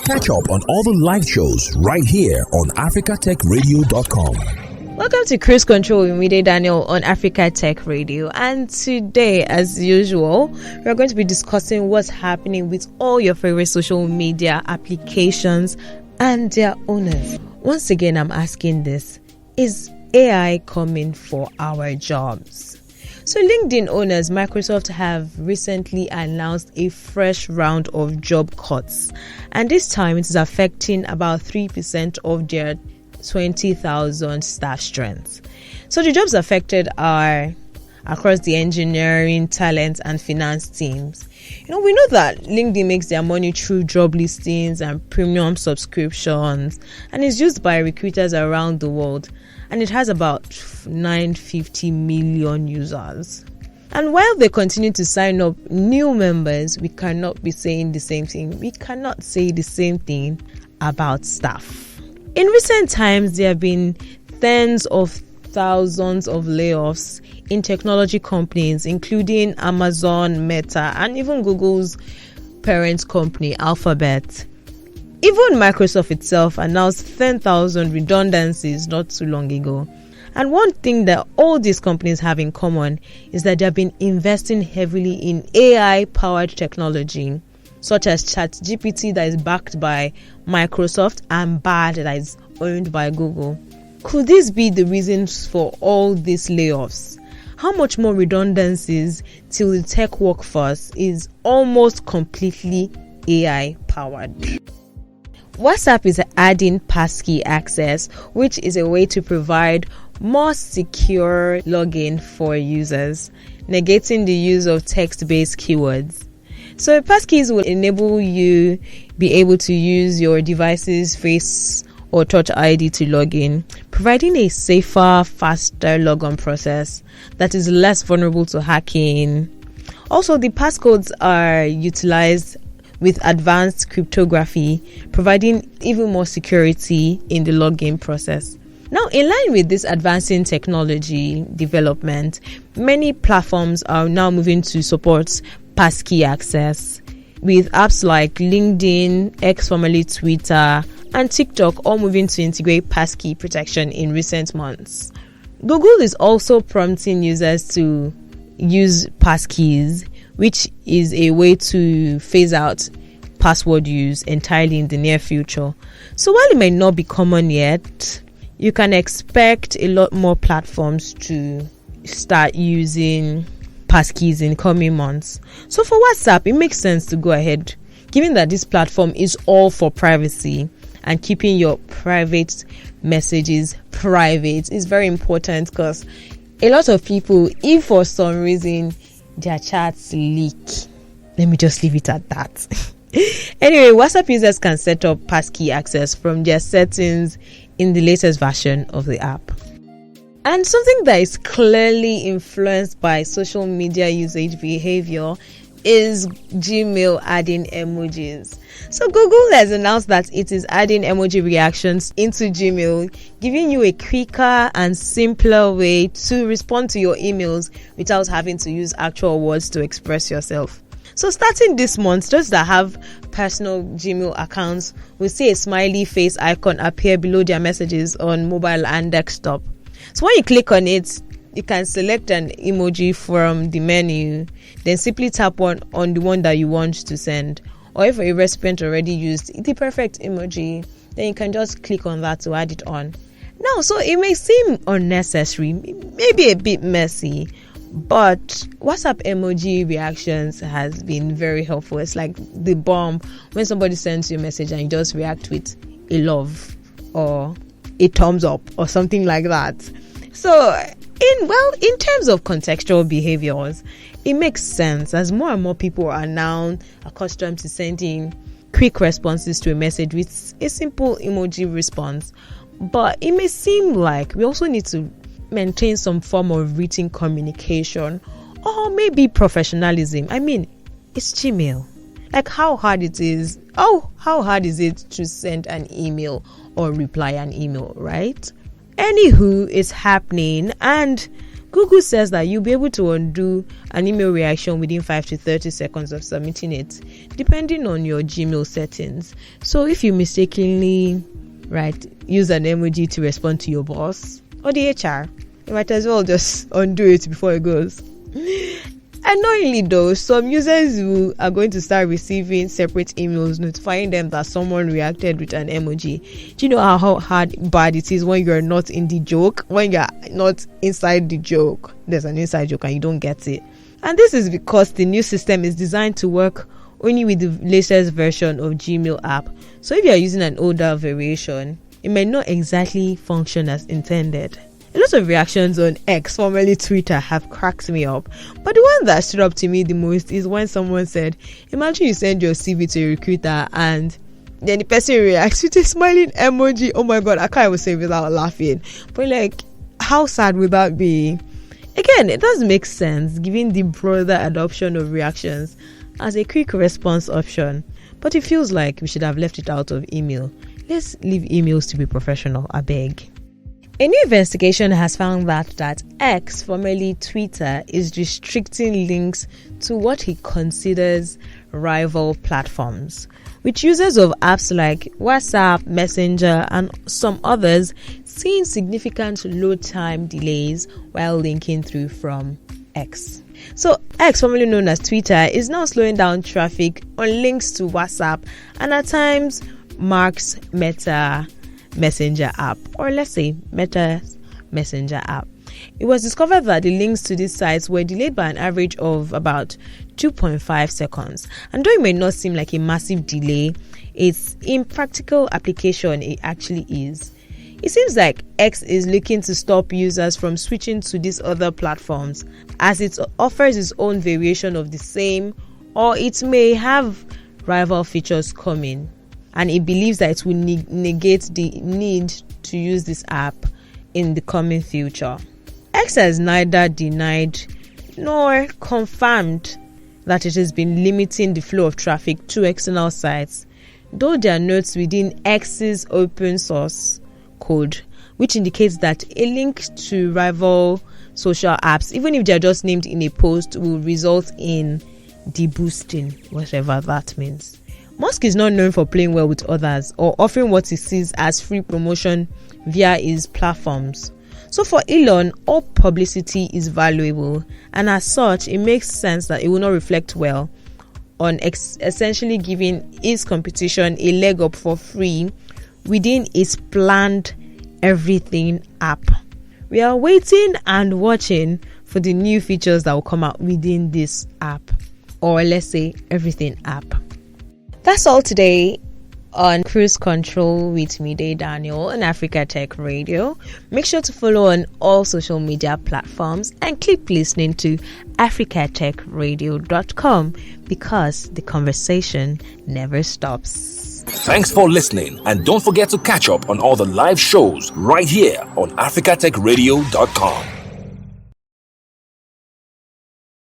Catch up on all the live shows right here on africatechradio.com. Welcome to Cruise Control with Mide Daniel on Africa Tech Radio. And today, as usual, we're going to be discussing what's happening with all your favorite social media applications and their owners. Once again, I'm asking this: is AI coming for our jobs? So LinkedIn owners, Microsoft, have recently announced a fresh round of job cuts. And this time it is affecting about 3% of their 20,000 staff strength. So the jobs affected are across the engineering, talent, and finance teams. We know that LinkedIn makes their money through job listings and premium subscriptions, and is used by recruiters around the world. And it has about 950 million users. And while they continue to sign up new members, we cannot be saying the same thing. We cannot say the same thing about staff. In recent times, there have been tens of thousands of layoffs in technology companies, including Amazon, Meta, and even Google's parent company, Alphabet. Even Microsoft itself announced 10,000 redundancies not too long ago. And one thing that all these companies have in common is that they have been investing heavily in AI-powered technology, such as ChatGPT that is backed by Microsoft and Bard that is owned by Google. Could this be the reasons for all these layoffs? How much more redundancies till the tech workforce is almost completely AI-powered? WhatsApp is adding passkey access, which is a way to provide more secure login for users, negating the use of text-based keywords. So passkeys will enable you be able to use your device's Face or Touch ID to log in, providing a safer, faster logon process that is less vulnerable to hacking. Also, the passcodes are utilized with advanced cryptography, providing even more security in the login process. Now, in line with this advancing technology development, many platforms are now moving to support passkey access, with apps like LinkedIn, X formerly Twitter, and TikTok all moving to integrate passkey protection in recent months. Google is also prompting users to use passkeys, which is a way to phase out password use entirely in the near future. So while it may not be common yet, you can expect a lot more platforms to start using passkeys in coming months. So for WhatsApp, it makes sense to go ahead, given that this platform is all for privacy, and keeping your private messages private is very important, because a lot of people, if for some reason their chats leak, let me just leave it at that. Anyway, WhatsApp users can set up passkey access from their settings in the latest version of the app. And something that is clearly influenced by social media usage behavior is Gmail adding emojis. So Google has announced that it is adding emoji reactions into Gmail, giving you a quicker and simpler way to respond to your emails without having to use actual words to express yourself. So starting this month, those that have personal Gmail accounts will see a smiley face icon appear below their messages on mobile and desktop. So when you click on it, you can select an emoji from the menu, then simply tap on the one that you want to send. Or if a recipient already used the perfect emoji, then you can just click on that to add it on. Now, so it may seem unnecessary, maybe a bit messy, but WhatsApp emoji reactions has been very helpful. It's like the bomb when somebody sends you a message and you just react with a love or a thumbs up or something like that. So in terms of contextual behaviors, it makes sense as more and more people are now accustomed to sending quick responses to a message with a simple emoji response. But it may seem like we also need to maintain some form of written communication or maybe professionalism. I mean, it's Gmail. Like how hard is it to send an email or reply an email, right? Anywho, it's happening, and Google says that you'll be able to undo an email reaction within 5 to 30 seconds of submitting it, depending on your Gmail settings. So if you mistakenly use an emoji to respond to your boss or the HR, you might as well just undo it before it goes. Annoyingly though, some users who are going to start receiving separate emails notifying them that someone reacted with an emoji. Do you know how bad it is when you're not in the joke? When you're not inside the joke, there's an inside joke and you don't get it. And this is because the new system is designed to work only with the latest version of Gmail app. So if you're using an older variation, it may not exactly function as intended. A lot of reactions on X, formerly Twitter, have cracked me up. But the one that stood up to me the most is when someone said, imagine you send your CV to a recruiter and then the person reacts with a smiling emoji. Oh my god, I can't even say it without laughing. But how sad would that be? Again, it does make sense given the broader adoption of reactions as a quick response option. But it feels like we should have left it out of email. Let's leave emails to be professional, I beg. A new investigation has found that X, formerly Twitter, is restricting links to what he considers rival platforms, with users of apps like WhatsApp, Messenger, and some others seeing significant load time delays while linking through from X. So X, formerly known as Twitter, is now slowing down traffic on links to WhatsApp and at times Mark's Meta Messenger app, or let's say Meta's Messenger app. It was discovered that the links to these sites were delayed by an average of about 2.5 seconds. And though it may not seem like a massive delay, it's in practical application it actually is. It seems like X is looking to stop users from switching to these other platforms, as it offers its own variation of the same, or it may have rival features coming. And it believes that it will negate the need to use this app in the coming future. X has neither denied nor confirmed that it has been limiting the flow of traffic to external sites, though there are notes within X's open source code which indicates that a link to rival social apps, even if they are just named in a post, will result in deboosting, whatever that means. Musk is not known for playing well with others or offering what he sees as free promotion via his platforms. So for Elon, all publicity is valuable, and as such, it makes sense that it will not reflect well on essentially giving his competition a leg up for free within his planned Everything app. We are waiting and watching for the new features that will come out within this app, or let's say Everything app. That's all today on Cruise Control with Mide Daniel on Africa Tech Radio. Make sure to follow on all social media platforms and keep listening to africatechradio.com because the conversation never stops. Thanks for listening, and don't forget to catch up on all the live shows right here on africatechradio.com.